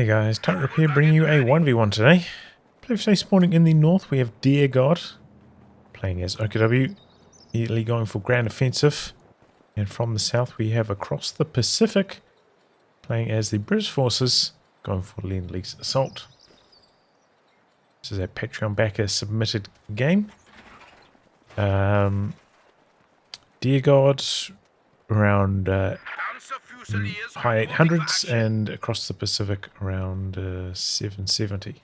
Hey guys, Tightrope here, bringing you a 1v1 today. Play for today spawning in the north, we have Dear God, playing as OKW, immediately going for Grand Offensive. And from the south we have Across the Pacific, playing as the British Forces, going for Lease Assault. This is a Patreon backer submitted game. Dear God, around high 800s, and Across the Pacific around 770.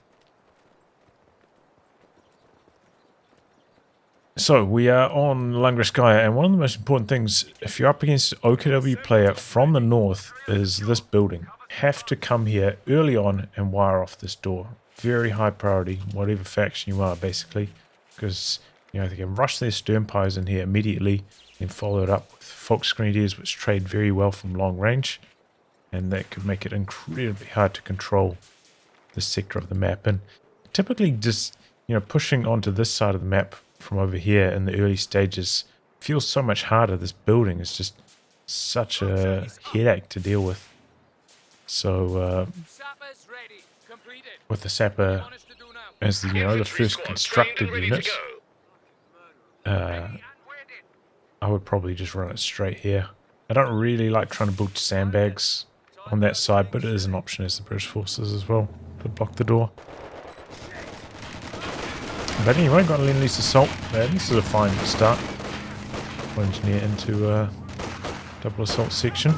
So we are on Langreskaya, and one of the most important things, if you're up against an OKW player from the north, is this building. Have to come here early on and wire off this door. Very high priority, whatever faction you are, basically, because you know they can rush their stern pies in here immediately and follow it up with Fox Grenadiers, which trade very well from long range, and that could make it incredibly hard to control this sector of the map. And typically, just pushing onto this side of the map from over here in the early stages feels so much harder. This building is just such a headache to deal with. So with the sapper as the the first constructed unit, I would probably just run it straight here. I don't really like trying to build sandbags on that side, but it is an option as the British Forces as well to block the door. But anyway, got a Lease Assault there. This is a fine start. We'll engineer into a double assault section.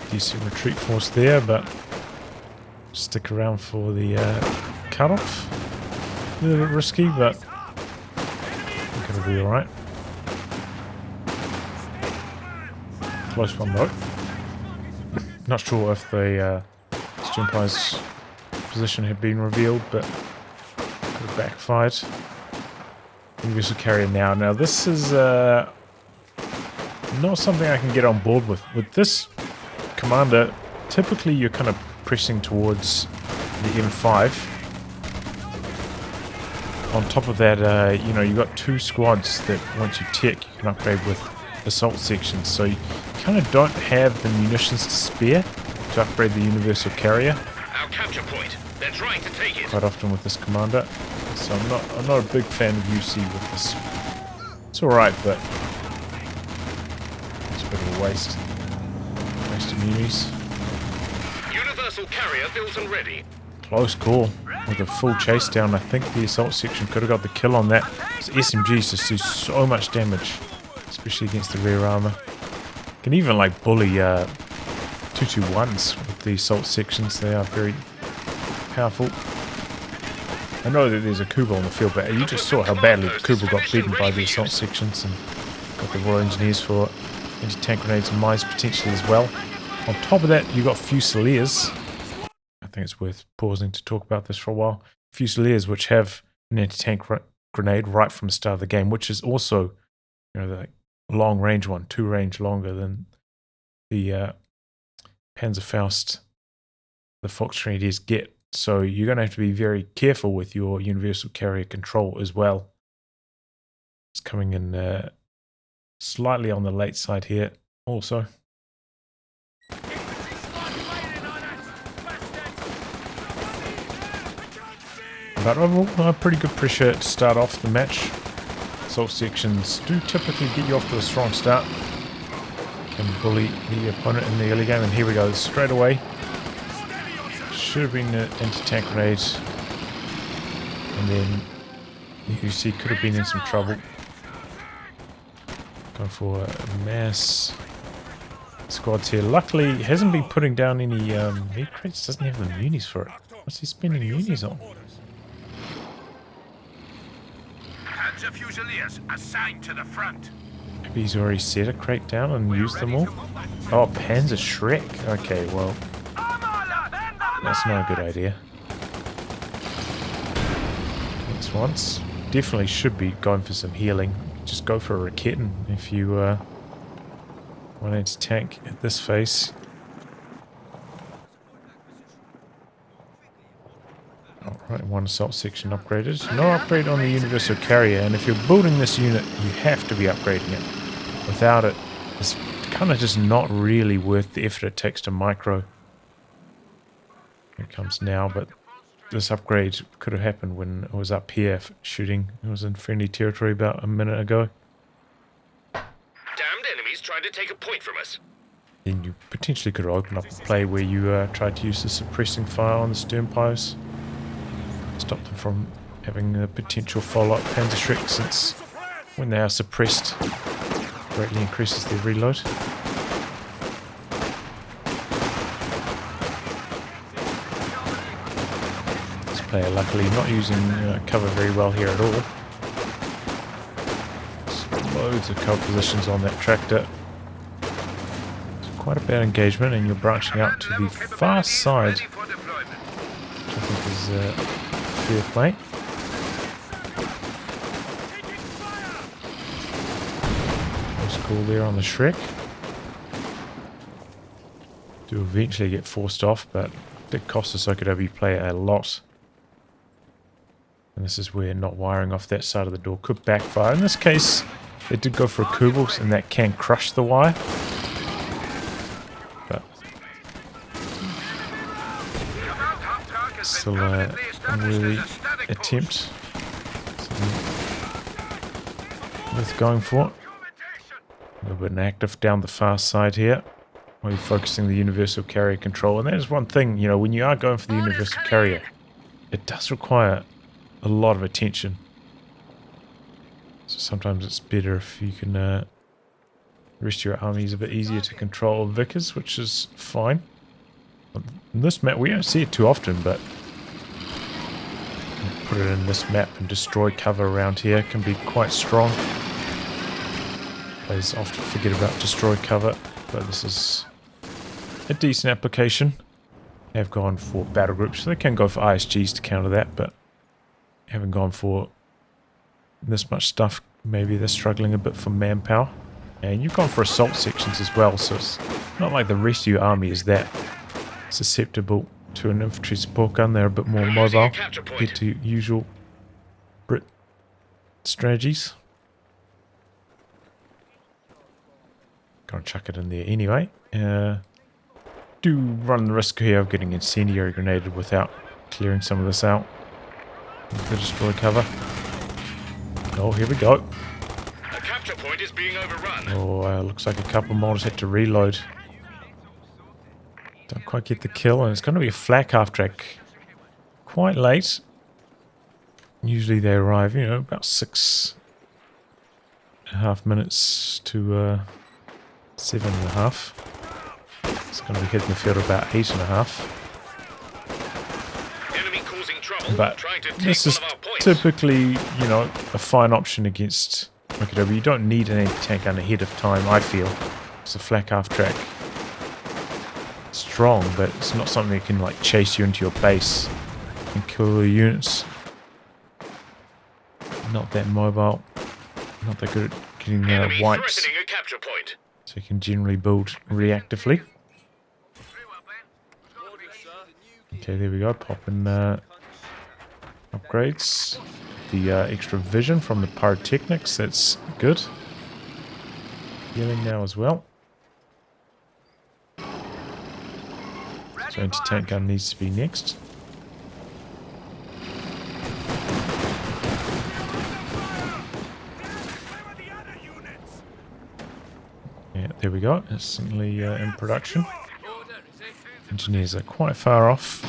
Decent retreat force there, but stick around for the cutoff. A little bit risky, but I think it'll be alright. Close one though. Not sure if the Sternpie's position had been revealed, but could have backfired. Universal carrier now. Now this is not something I can get on board with. With this commander, typically you're kind of pressing towards the M5. On top of that, you've got two squads that once you tech, you can upgrade with assault sections, so you kind of don't have the munitions to spare to upgrade the universal carrier. Our capture point. They're trying to take it. Quite often with this commander, so I'm not a big fan of UC with this. It's all right, but it's a bit of a waste. Waste of munis. Universal carrier built and ready. Close call. With a full chase down, I think the assault section could have got the kill on that. SMGs just do so much damage, especially against the rear armor. Can even like bully 221s with the assault sections. They are very powerful. I know that there's a Kuba on the field, but you just saw how badly the Kuba got beaten by the assault sections, and got the Royal Engineers for anti-tank grenades and mines potentially as well. On top of that, you got Fusiliers. I think it's worth pausing to talk about this for a while. Fusiliers, which have an anti-tank grenade right from the start of the game, which is also, the long range one, 2 range longer than the Panzerfaust the Fox Grenadiers get. So you're going to have to be very careful with your universal carrier control as well. It's coming in slightly on the late side here also. But overall, a pretty good pressure to start off the match. Assault sections do typically get you off to a strong start. Can bully the opponent in the early game, and here we go, straight away. Should have been an anti-tank grenade. And then you see could have been in some trouble. Going for a mass squads here. Luckily, he hasn't been putting down any meat crates, doesn't have the munis for it. What's he spending munis on? Fusiliers assigned to the front. Maybe he's already set a crate down and used them all. Oh, Panzer Shrek. Okay, well, that's not a good idea. Next once. Definitely should be going for some healing. Just go for a Raketten if you want to tank at this phase. Oh, Right, one assault section upgraded. No upgrade on the universal carrier, and if you're building this unit, you have to be upgrading it. Without it, it's kind of just not really worth the effort it takes to micro. It comes now, but this upgrade could have happened when it was up here shooting. It was in friendly territory about a minute ago. Damned enemies trying to take a point from us. Then you potentially could open up a play where you tried to use the suppressing fire on the stern piles. Stop them from having a potential follow-up Panzerschreck, since when they are suppressed, greatly increases their reload. This player luckily not using cover very well here at all. There's loads of cover positions on that tractor. Quite a bad engagement, and you're branching out to the far side, which I think is fair play. Nice call there on the Shrek. Do eventually get forced off, but it did cost the Sokodobi player a lot. And this is where not wiring off that side of the door could backfire. In this case, they did go for a Kubels, and that can crush the wire. Still a really attempt. Worth going for. A little bit inactive down the far side here. We're focusing the universal carrier control. And that is one thing, you know, when you are going for the universal carrier, it does require a lot of attention. So sometimes it's better if you can the rest of your army is a bit easier to control Vickers, which is fine. In this map, we don't see it too often, but put it in this map and destroy cover around here can be quite strong. Players often forget about destroy cover, but this is a decent application. They've gone for battle groups, so they can go for ISGs to counter that, but haven't gone for this much stuff. Maybe they're struggling a bit for manpower. And you've gone for assault sections as well, so it's not like the rest of your army is that susceptible to an infantry support gun. They're a bit more mobile compared to usual Brit strategies. Gonna chuck it in there anyway. Do run the risk here of getting incendiary grenaded without clearing some of this out. The destroy cover. Oh, here we go. A capture point is being overrun. Oh, looks like a couple more just had to reload. Don't quite get the kill, and it's going to be a flak half-track quite late. Usually they arrive, you know, about 6.5 minutes to 7.5. It's going to be hitting the field about 8.5. Enemy causing trouble. But Trying to take this is one of our points. typically, you know, a fine option against Rickadobi. You don't need an anti-tank gun ahead of time, I feel. It's a flak half-track. Strong, but it's not something that can like chase you into your base and kill the units. Not that mobile, not that good at getting wipes, Threatening a capture point. so you can generally build reactively. Okay, there we go. Pop in upgrades. The extra vision from the pyrotechnics, that's good. Healing now as well. So anti-tank gun needs to be next. Yeah, there we go. It's certainly in production. Engineers are quite far off.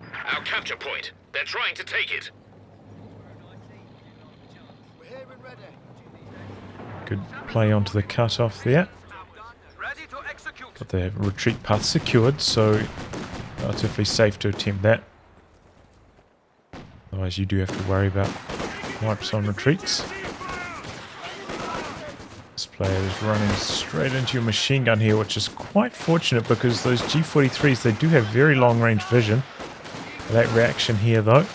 Our capture point. They're trying to take it. Good play onto the cut-off there. Got the retreat path secured, so relatively safe to attempt that. Otherwise you do have to worry about wipes on retreats. This player is running straight into your machine gun here, which is quite fortunate because those G43s, they do have very long range vision. That reaction here though.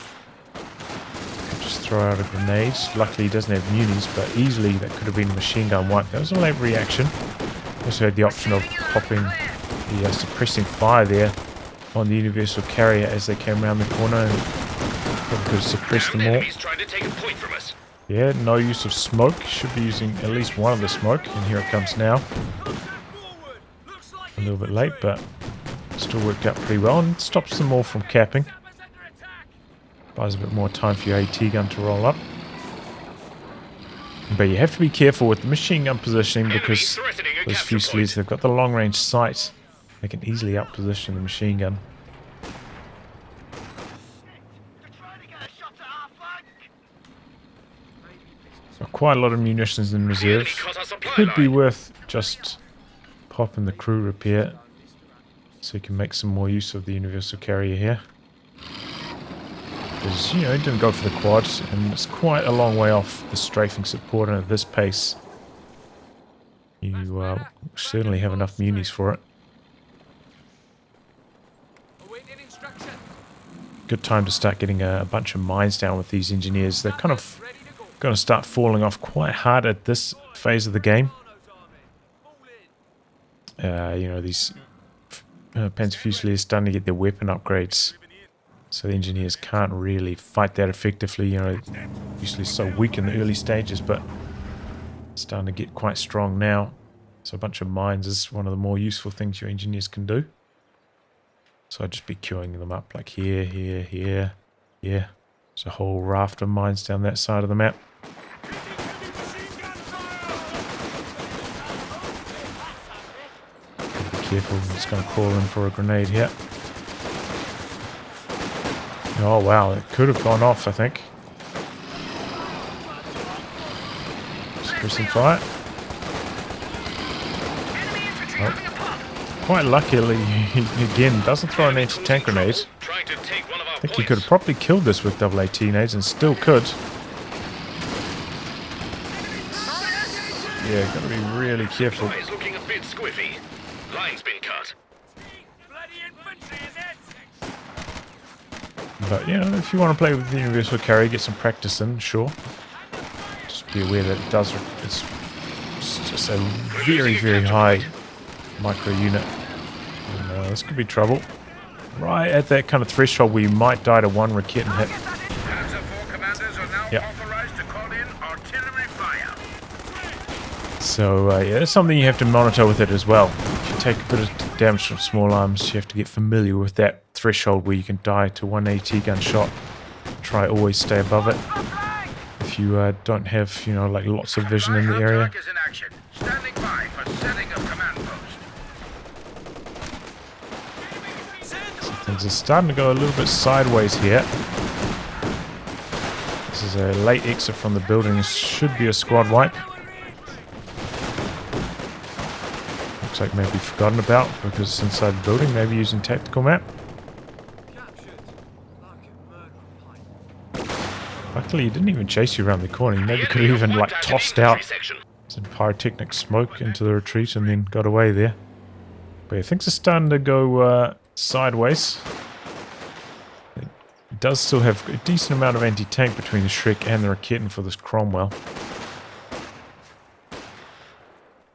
Just throw out a grenade. Luckily he doesn't have munis, but easily that could have been a machine gun wipe. That was a late reaction. Also had the option of popping the suppressing fire there on the universal carrier as they came around the corner and probably could have suppressed them all. Enemies trying to take a point from us. Yeah, no use of smoke. Should be using at least one of the smoke, and here it comes now. A little bit late, but still worked out pretty well and stops them all from capping. Buys a bit more time for your AT gun to roll up. But you have to be careful with the machine gun positioning because those Fusiliers, they've got the long range sight. They can easily outposition the machine gun. Got quite a lot of munitions in reserve. Could be worth just popping the crew repair so you can make some more use of the universal carrier here. Because, you know, it didn't go for the quad, and it's quite a long way off the strafing support, and at this pace, you certainly have enough munis for it. Good time to start getting a bunch of mines down with these engineers. They're kind of going to start falling off quite hard at this phase of the game. You know, these Panzer Fusiliers starting to get their weapon upgrades. So the engineers can't really fight that effectively. You know, usually so weak in the early stages, but starting to get quite strong now. So a bunch of mines is one of the more useful things your engineers can do. So I'd just be queuing them up like here, here, here, here. There's a whole raft of mines down that side of the map. Be careful, I'm just going to crawl in for a grenade here. Oh wow, it could have gone off, I think. Just pressing fire. Oh. Quite luckily, again, doesn't throw an anti-tank grenade. I think he could have probably killed this with double AT nades and still could. Yeah, got to be really careful. It's looking a bit squiffy. Line's been cut. But, you know, if you want to play with the universal carrier, get some practice in, sure. Just be aware that it does, it's just a very, very high micro unit. And, this could be trouble. Right at that kind of threshold where you might die to one Raketten hit. Yep. So, yeah, that's something you have to monitor with it as well. If you take a bit of damage from small arms, you have to get familiar with that threshold where you can die to one AT gun shot. Try always stay above it. If you don't have, you know, like lots of vision in the area. So things are starting to go a little bit sideways here. This is a late exit from the building. This should be a squad wipe. Looks like maybe forgotten about because it's inside the building, maybe using tactical map. Luckily he didn't even chase you around the corner. He maybe could have even like tossed out some pyrotechnic smoke into the retreat and then got away there. But yeah, things are starting to go sideways. It does still have a decent amount of anti-tank between the Shrek and the Raketten for this Cromwell.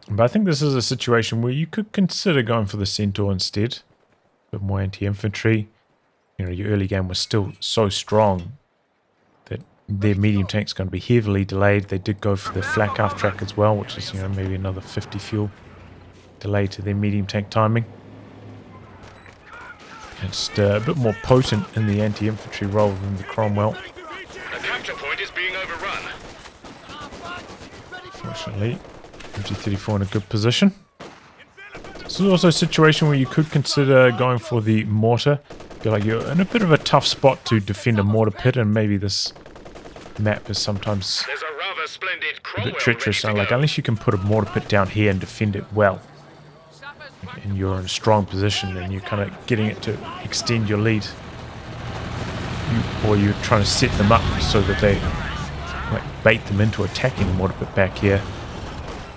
But I think this is a situation where you could consider going for the Centaur instead. A bit more anti-infantry. You know, your early game was still so strong that their medium tank's going to be heavily delayed. They did go for the flak half track as well, which is, you know, maybe another 50 fuel delay to their medium tank timing. It's a bit more potent in the anti-infantry role than the Cromwell. The capture point is being overrun. Fortunately, MG34 in a good position. This is also a situation where you could consider going for the mortar. Feel like you're in a bit of a tough spot to defend a mortar pit, and maybe this map is sometimes a bit treacherous. So like, unless you can put a mortar pit down here and defend it well, and you're in a strong position, and you're kind of getting it to extend your lead, or you're trying to set them up so that they like bait them into attacking the mortar pit back here.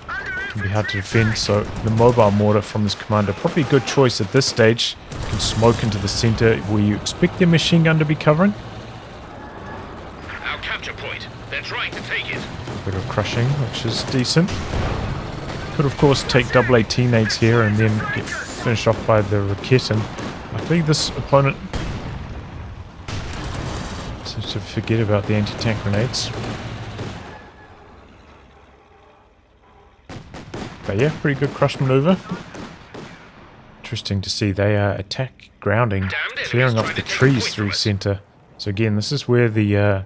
It can be hard to defend, so the mobile mortar from this commander, probably a good choice at this stage. You can smoke into the center where you expect their machine gun to be covering. Our capture point. They're trying to take it. A bit of crushing, which is decent. Could of course take double AT nades here and then get finished off by the Raketten. See, this opponent seems to forget about the anti-tank grenades. But yeah, pretty good crush maneuver. Interesting to see they attack grounding, clearing off the trees through center. So again, this is where the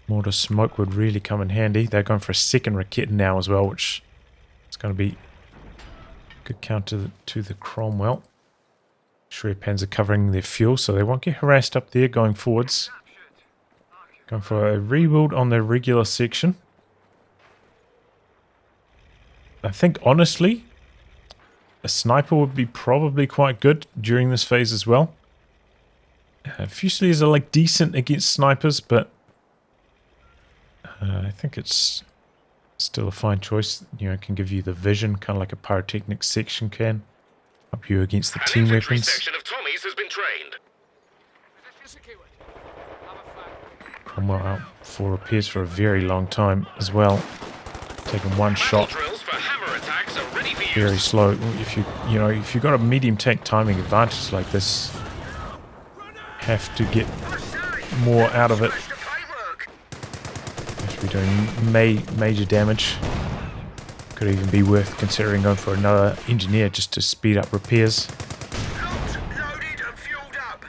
mortar smoke would really come in handy. They're going for a second Raketen now as well, which is going to be a good counter to the Cromwell. Pans are covering their fuel, so they won't get harassed up there going forwards. Going for a rebuild on their regular section. I think, honestly, a sniper would be probably quite good during this phase as well. Fusiliers are like decent against snipers, but I think it's still a fine choice. You know, it can give you the vision, kind of like a pyrotechnic section can. Help you against the team weapons. Section of Tommies has been trained. Cromwell out for repairs for a very long time as well. Taking one shot. Very slow. If you've got a medium tank timing advantage like this, have to get more out of it. Have to be doing major damage. Could even be worth considering going for another engineer just to speed up repairs. Loaded and fueled up.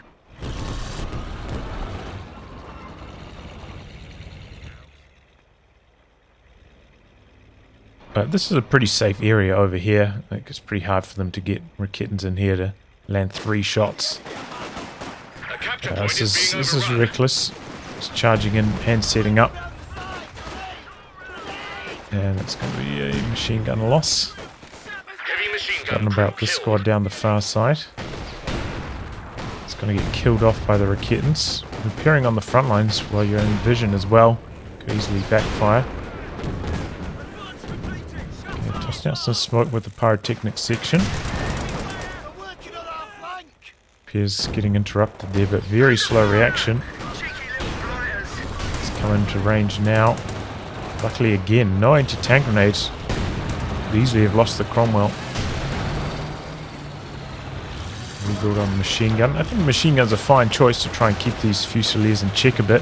But this is a pretty safe area over here. I think it's pretty hard for them to get Raketens in here to land 3 shots. This is reckless. It's charging in and setting up. And it's going to be a machine gun loss. Forgotten about this squad down the far side. It's going to get killed off by the Raketens. Repairing on the front lines while you're in vision as well. Could easily backfire. Okay, tossing out some smoke with the pyrotechnic section. Appears getting interrupted there, but very slow reaction. It's come into range now. Luckily again, no anti-tank grenades. Could easily have lost the Cromwell. Rebuild on the machine gun. I think the machine gun's a fine choice to try and keep these Fusiliers in check a bit.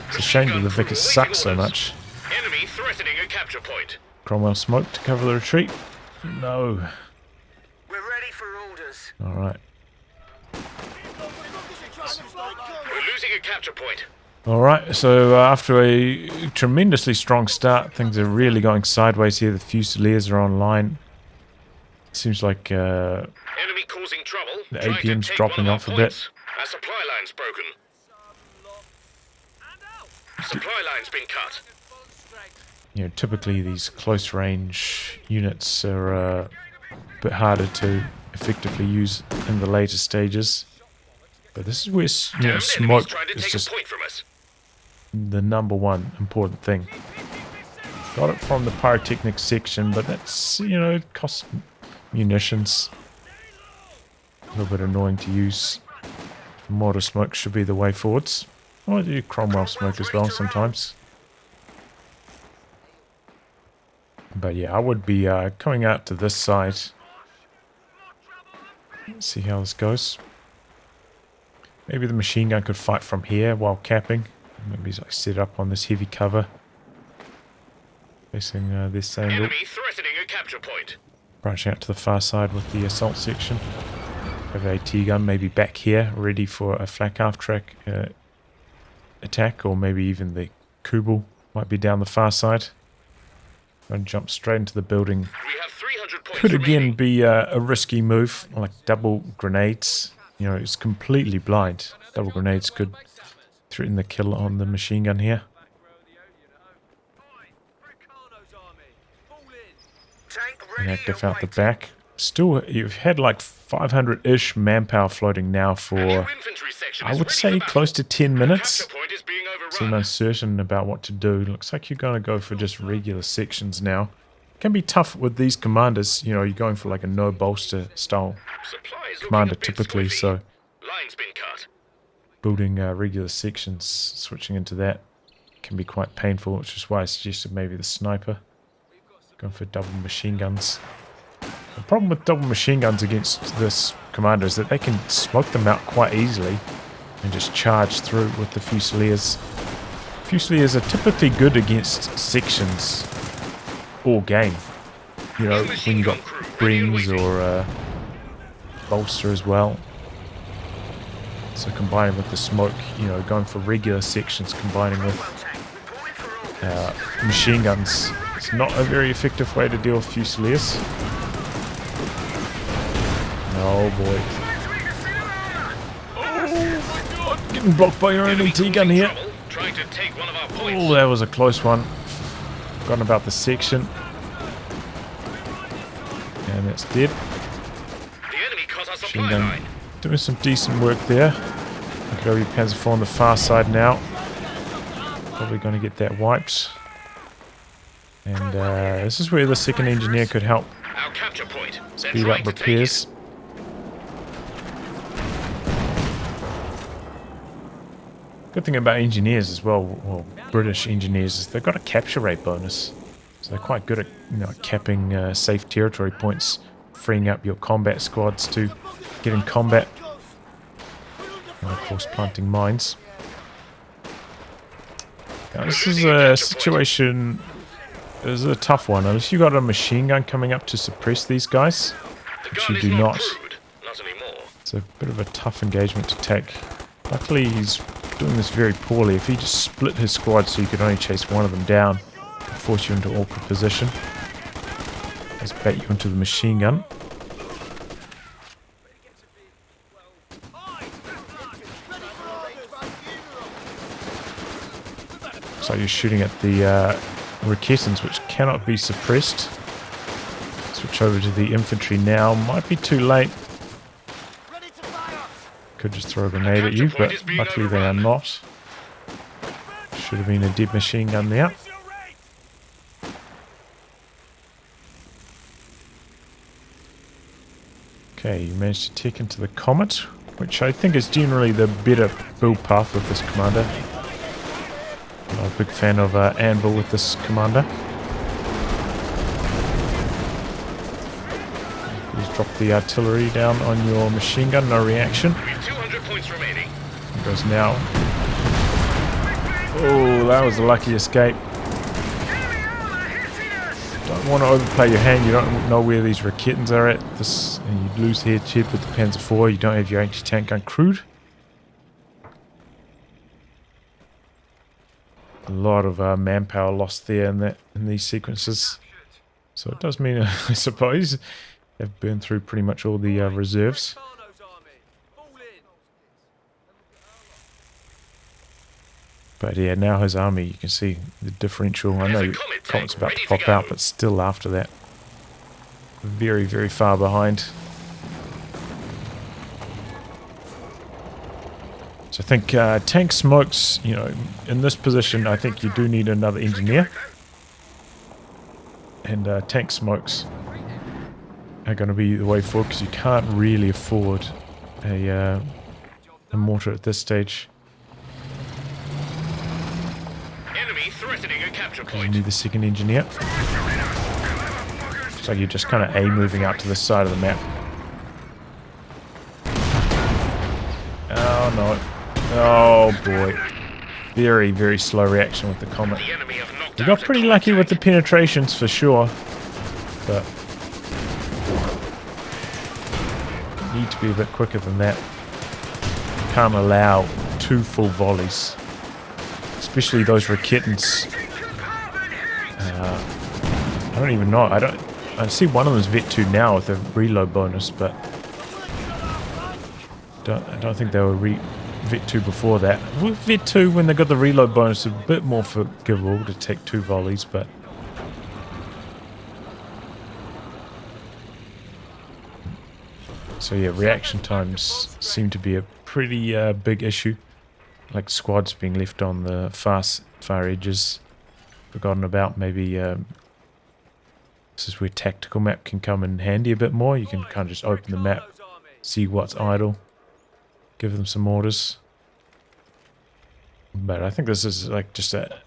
It's a shame that the Vickers suck so much. Enemy threatening a capture point. Cromwell smoke to cover the retreat. No. We're ready for orders. Alright. We're losing a capture point. Alright, so after a tremendously strong start, things are really going sideways here. The Fusiliers are online. Seems like Enemy causing trouble. the APM's dropping off a bit. Our supply line's broken. Supply line's been cut. You know, typically these close range units are a bit harder to effectively use in the later stages. But this is where smoke is just the number one important thing. Got it from the pyrotechnic section, but that's, it costs munitions. A little bit annoying to use. Mortar smoke should be the way forwards. I do Cromwell smoke as well sometimes. But yeah, I would be coming out to this side. Let's see how this goes. Maybe the machine gun could fight from here while capping. Maybe he's like set up on this heavy cover. Facing this angle. Enemy threatening a capture point. Branching out to the far side with the assault section. Have a AT gun maybe back here, ready for a flak half track attack, or maybe even the Kubel might be down the far side. And jump straight into the building. We have 300 points Could again remaining. be a risky move, like double grenades. It's completely blind. Double grenades could threaten the kill on the machine gun here. Inactive out the back. Still, you've had like 500-ish manpower floating now for, I would say, close to 10 minutes. Seem uncertain about what to do. Looks like you're going to go for just regular sections now. Can be tough with these commanders. You're going for like a no bolster style commander typically, so building regular sections, switching into that can be quite painful, which is why I suggested maybe the sniper. Going for double machine guns. The problem with double machine guns against this commander is that they can smoke them out quite easily and just charge through with the Fusiliers. Fusiliers are typically good against sections all game. You know, when you got Brings or Bolster as well. So combining with the smoke, you know, going for regular sections, combining with machine guns. It's not a very effective way to deal with Fusiliers. Oh boy. Oh, getting blocked by your own MT gun here. Oh, that was a close one. Forgotten about the section. And that's dead. Machine gun doing some decent work there. Look at your Panzer IV on the far side now. Probably going to get that wiped. And this is where the second engineer could help speed up repairs. Good thing about engineers as well, British engineers, is they've got a capture rate bonus. So they're quite good at, you know, capping safe territory points, freeing up your combat squads to get in combat. And of course planting mines. Now this is a situation, this is a tough one, unless you got a machine gun coming up to suppress these guys, which you do not. It's a bit of a tough engagement to take. Luckily he's doing this very poorly. If he just split his squad so you could only chase one of them down, it'd force you into awkward position. Just bat you into the machine gun. So you're shooting at the requisens, which cannot be suppressed. Switch over to the infantry now. Might be too late. Could just throw a grenade at you, but luckily they are not. Should have been a dead machine gun there. Okay, you managed to take into the Comet, which I think is generally the better build path with this commander. I'm a big fan of Anvil with this commander. Please drop the artillery down on your machine gun, no reaction. 200 points remaining. It goes now. Oh, that was a lucky escape. Don't want to overplay your hand. You don't know where these Raketens are at. This, and you lose headship with the Panzer IV. You don't have your anti-tank gun crewed. A lot of manpower lost there in these sequences. So it does mean, I suppose, they've burned through pretty much all the reserves. But yeah, now his army, you can see the differential. I know Comet's about to pop out, but still after that. Very, very far behind. So I think tank smokes, you know, in this position, I think you do need another engineer. And tank smokes are going to be the way forward, because you can't really afford a mortar at this stage. Enemy threatening a capture You point. need the second engineer. Looks like you're just kind of moving out to this side of the map. Oh no. Oh boy. Very, very slow reaction with the Comet. The enemy have knocked We out got a pretty Comet lucky with the tank. penetrations for sure. But need to be a bit quicker than that. Can't allow 2 full volleys. Especially those Raketens. I don't even know. I see one of them is Vet 2 now with a reload bonus, but I don't think they were Vet 2 before that. With Vet 2, when they got the reload bonus, a bit more forgivable to take 2 volleys, but so yeah, reaction times seem to be a pretty big issue. Like squads being left on the far edges, forgotten about. Maybe this is where tactical map can come in handy a bit more. You can kind of just open the map, see what's idle, give them some orders. But I think this is like just a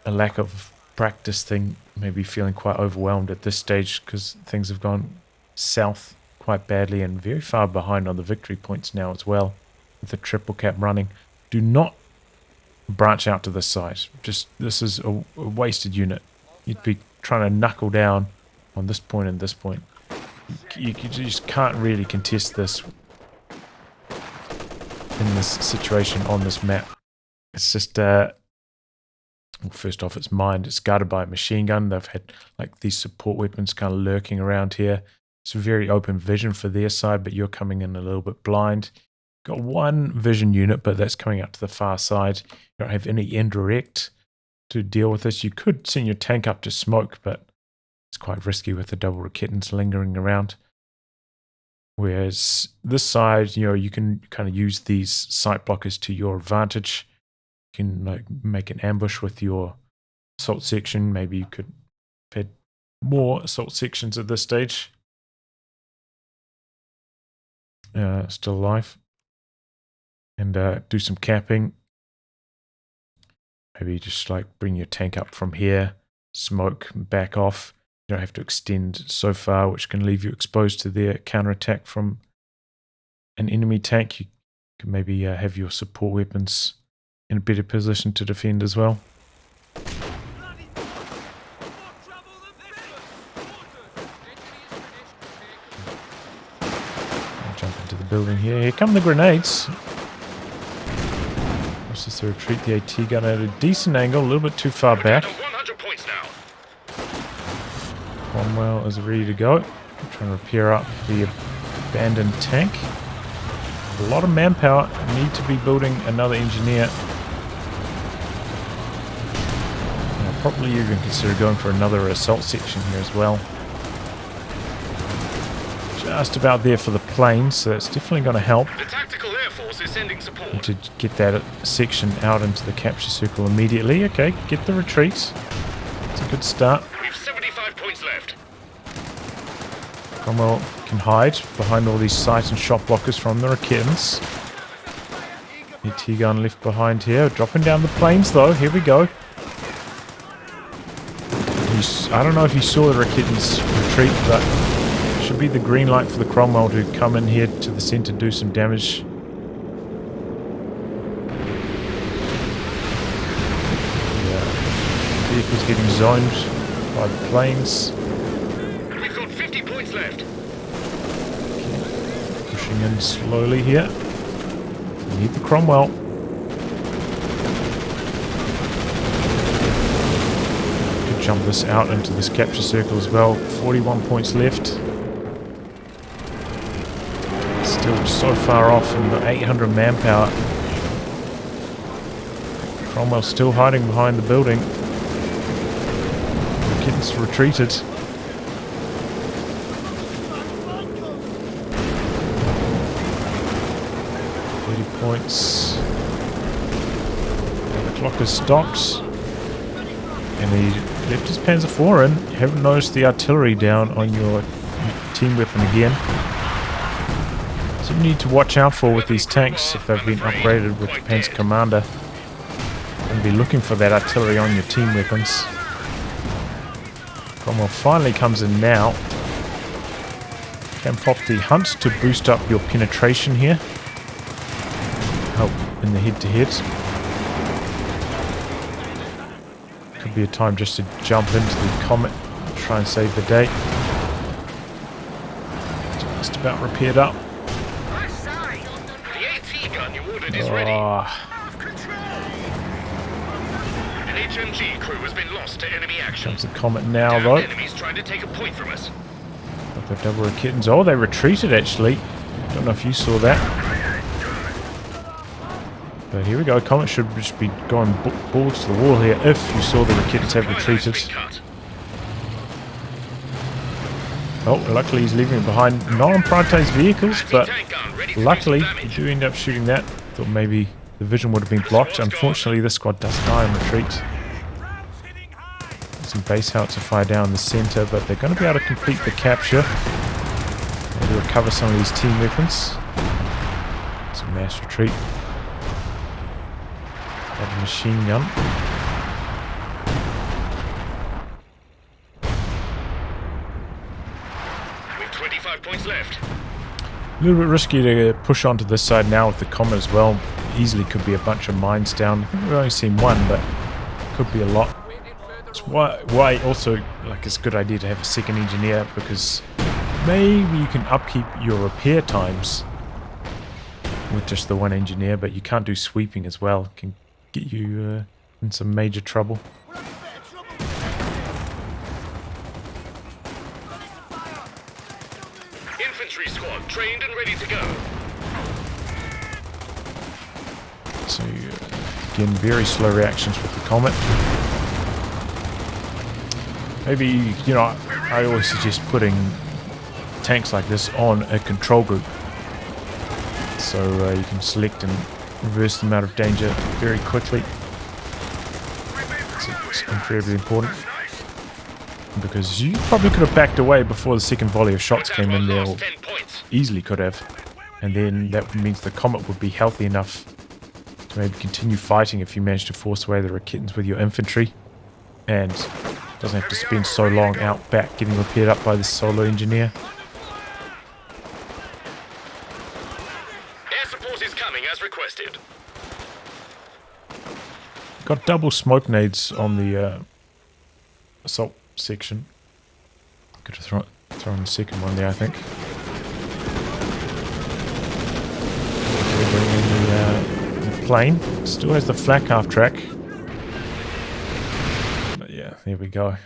lack of practice thing. Maybe feeling quite overwhelmed at this stage because things have gone south quite badly and very far behind on the victory points now as well, with the triple cap running. Do not branch out to this side. Just, this is a wasted unit. You'd be trying to knuckle down on this point and this point. You just can't really contest this in this situation on this map. It's just, well, first off, it's mined. It's guarded by a machine gun. They've had like these support weapons kind of lurking around here. It's very open vision for their side, but you're coming in a little bit blind. Got one vision unit, but that's coming out to the far side. You don't have any indirect to deal with this. You could send your tank up to smoke, but it's quite risky with the double Raketans lingering around. Whereas this side, you know, you can kind of use these sight blockers to your advantage. You can like make an ambush with your assault section. Maybe you could have had more assault sections at this stage. Still alive. And do some capping. Maybe just like bring your tank up from here, smoke, back off. You don't have to extend so far, which can leave you exposed to their counterattack from an enemy tank. You can maybe have your support weapons in a better position to defend as well. I'll jump into the building here. Here come the grenades. This is the retreat. The AT gun at a decent angle, a little bit too far back. 100 points now. Cromwell is ready to go. I'm trying to repair up the abandoned tank. A lot of manpower. Need to be building another engineer. I'll probably even consider going for another assault section here as well. Just about there for the planes, so that's definitely going to help. The Tactical Air Force is sending support. And to get that section out into the capture circle immediately. Okay, get the retreat. It's a good start. We've 75 points left. Cromwell can hide behind all these sight and shot blockers from the Raketans. AT gun left behind here. Dropping down the planes though. Here we go. I don't know if you saw the Raketans retreat, but should be the green light for the Cromwell to come in here to the center, do some damage. Yeah. Vehicles getting zoned by the planes. We've got 50 points left. Okay. Pushing in slowly here. We need the Cromwell. Could jump this out into this capture circle as well. 41 points left. Still so far off from the 800 manpower. Cromwell's still hiding behind the building. The kittens retreated. 30 points. The clock has stopped. And he left his Panzer IV in. You haven't noticed the artillery down on your team weapon again. So you need to watch out for with these tanks if they've been upgraded with the Panzer Commander. And be looking for that artillery on your team weapons. Cromwell finally comes in now. Can pop the hunt to boost up your penetration here. Help in the head-to-head. Could be a time just to jump into the Comet and try and save the day. Just about repaired up. Is ready. An HMG crew has been lost to enemy action. Comes the Comet now, though. Enemies trying to take a point from us. Got the double Raketans. Oh, they retreated actually. Don't know if you saw that. But here we go. Comet should just be going balls to the wall here if you saw the Raketans have retreated. Oh, luckily he's leaving it behind. Not on prioritized vehicles, but luckily you do end up shooting that. Thought maybe the vision would have been blocked. Unfortunately, this squad does die in retreat. Some base howitzer fire down the center, but they're going to be able to complete the capture. Maybe recover some of these team weapons. Some mass retreat. Got a machine gun. 25 points left. A little bit risky to push onto this side now with the Comet as well. Easily could be a bunch of mines down. I think we've only seen one, but could be a lot. It's why also like it's a good idea to have a second engineer, because maybe you can upkeep your repair times with just the one engineer, but you can't do sweeping as well. It can get you in some major trouble. Infantry squad trained and ready to go. So again, very slow reactions with the Comet. Maybe, you know, I always suggest putting tanks like this on a control group, so you can select and reverse them out of danger very quickly. It's incredibly important, because you probably could have backed away before the second volley of shots came in there, or easily could have, and then that means the Comet would be healthy enough to maybe continue fighting if you manage to force away the Raketans with your infantry, and doesn't have to spend so long out back getting repaired up by this solo engineer. Air support is coming as requested. Got double smoke nades on the assault section. Could have thrown the second one there, I think. The plane still has the flat half track. Yeah, there we go.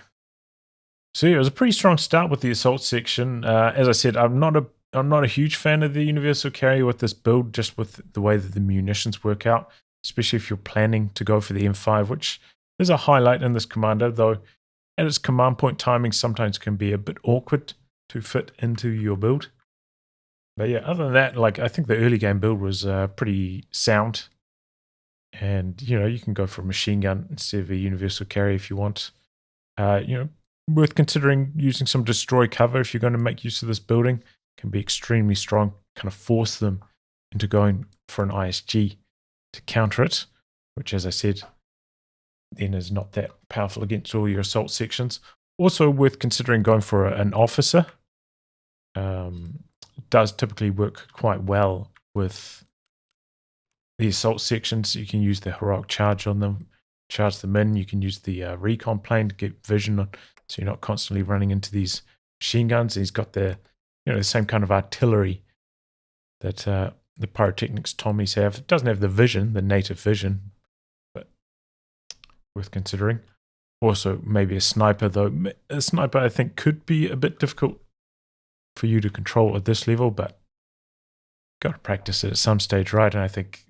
So yeah, it was a pretty strong start with the assault section. As I said, I'm not a huge fan of the universal carrier with this build, just with the way that the munitions work out, especially if you're planning to go for the M5, which is a highlight in this commander, though at its command point timing sometimes can be a bit awkward to fit into your build. But yeah, other than that, like, I think the early game build was pretty sound. And, you know, you can go for a machine gun instead of a universal carry if you want. You know, worth considering using some destroy cover if you're going to make use of this building. Can be extremely strong, kind of force them into going for an ISG to counter it, which, as I said, then is not that powerful against all your assault sections. Also worth considering going for an officer. It does typically work quite well with the assault sections. You can use the heroic charge on them, charge them in. You can use the recon plane to get vision on, so you're not constantly running into these machine guns. He's got the, you know, the same kind of artillery that the pyrotechnics Tommies have. It doesn't have the vision, the native vision, but worth considering. Also, maybe a sniper, though. A sniper, I think, could be a bit difficult for you to control at this level, but got to practice it at some stage, right? And I think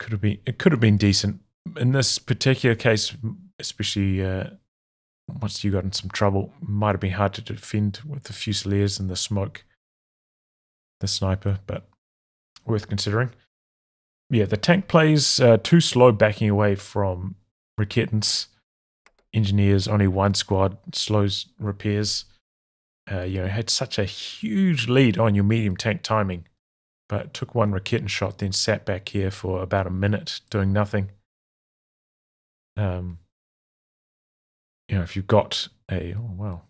it could have been decent in this particular case, especially once you got in some trouble. Might have been hard to defend with the Fusiliers and the smoke, the sniper, but worth considering. Yeah, the tank plays too slow backing away from Raketans. Engineers, only one squad, slows repairs. You know, had such a huge lead on your medium tank timing, but took one Raketan shot, then sat back here for about a minute doing nothing. You know, if you've got a, oh wow,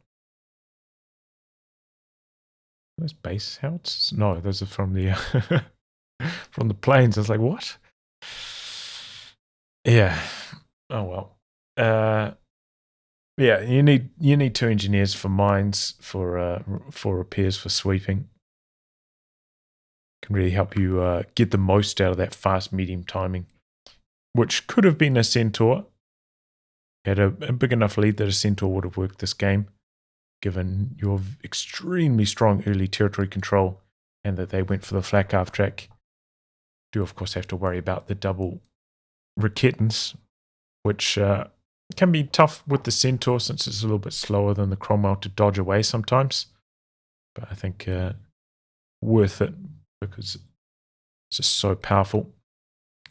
those base helts? No, those are from the from the planes. I was like, what? Yeah. Oh well. Yeah, you need two engineers for mines, for repairs, for sweeping. Can really help you get the most out of that fast medium timing, which could have been a Centaur. Had a big enough lead that a Centaur would have worked this game, given your extremely strong early territory control, and that they went for the flat half track. Do of course have to worry about the double Raketans, which can be tough with the Centaur since it's a little bit slower than the Cromwell to dodge away sometimes. But I think worth it because it's just so powerful,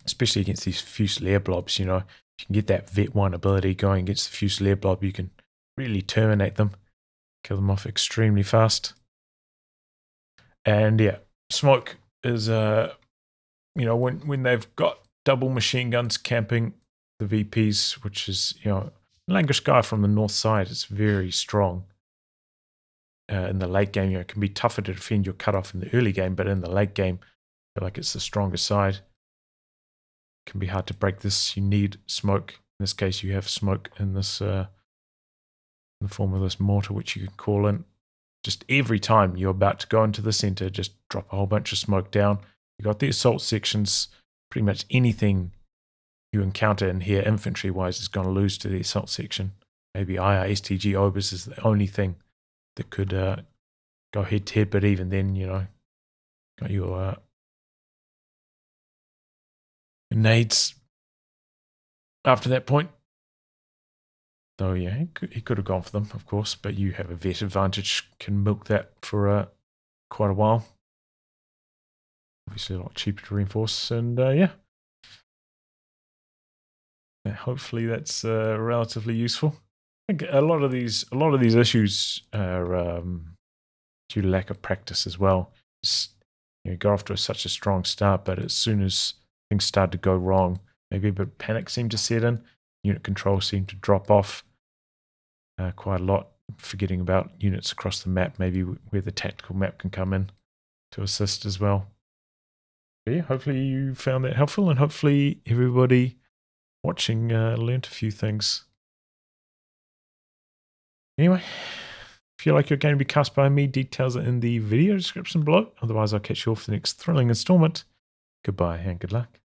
especially against these Fusilier blobs. You know, if you can get that Vet 1 ability going against the Fusilier blob, you can really terminate them, kill them off extremely fast. And yeah, smoke is, you know, when they've got double machine guns camping the VPs, which is, you know, Langreskaya from the north side, it's very strong. in the late game. It can be tougher to defend your cutoff in the early game, but in the late game, I feel like it's the stronger side. It can be hard to break this. You need smoke. In this case, you have smoke in this in the form of this mortar, which you can call in. Just every time you're about to go into the center, just drop a whole bunch of smoke down. You got the assault sections. Pretty much anything you encounter in here, infantry-wise, is going to lose to the assault section. Maybe IR, STG, Obus is the only thing that could go head-to-head, but even then, you know, got your nades after that point. Though, yeah, he could have gone for them, of course, but you have a vet advantage, can milk that for quite a while. Obviously a lot cheaper to reinforce, and yeah. Hopefully that's relatively useful. I think a lot of these issues are due to lack of practice as well. You got off to such a strong start, but as soon as things started to go wrong, maybe a bit of panic seemed to set in. Unit control seemed to drop off quite a lot, forgetting about units across the map, maybe where the tactical map can come in to assist as well. But yeah, hopefully you found that helpful, and hopefully everybody watching learned a few things. Anyway, if you like your game to be cast by me, details are in the video description below. Otherwise, I'll catch you all for the next thrilling installment. Goodbye and good luck.